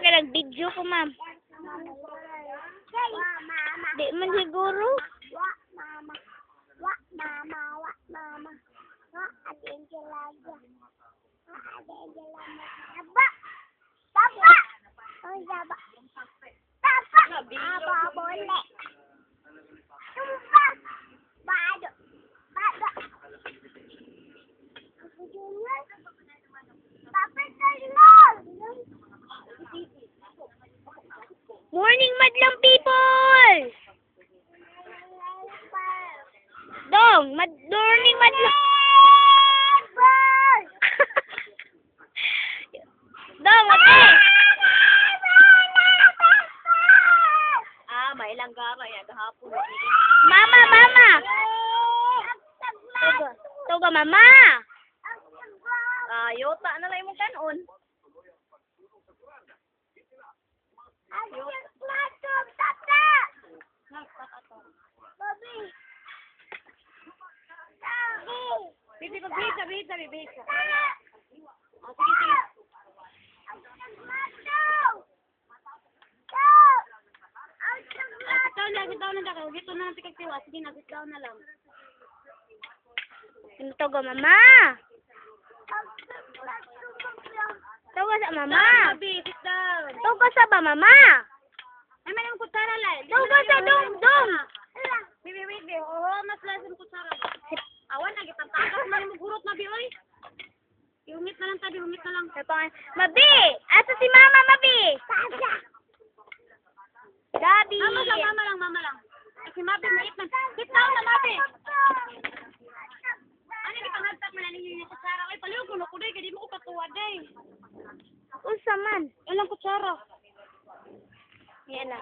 kaya nag-video ko, ma'am. Di man siguro. Morning, madlang people! Dong, morning, madlang... Dong, okay. May langgara yan kahapon. Mama, mama! Toga, mama! Yota na lang mo kanon. Bibi, bibig ka. Oh, sige, sige. Sit down na dako. Gito na natin kagtiwa. Sige na, sit down na lang. Sino toga, mama? Toga sa mama. Bibi, sit down. Toga sa ba, mama? Ay, may naman kutsara lang. Toga sa dong. Bibi, wait, bibi. Oo, mas lasan kutsara. Awan, nagitatakas man mo gurot na, bibi. Ihungit na lang tabi, hungit na lang. Mabi! Asa si mama, Mabi? Gabi! Mama lang. Kasi Mabi, mait na. Sit down na, Mabi. Ano yung pangagtak mo na ninyo yung kutsara? Ay, paliw ko na ko day, kaya di mo ko katuwa day. Usa man. Ilang kutsara? Yan na.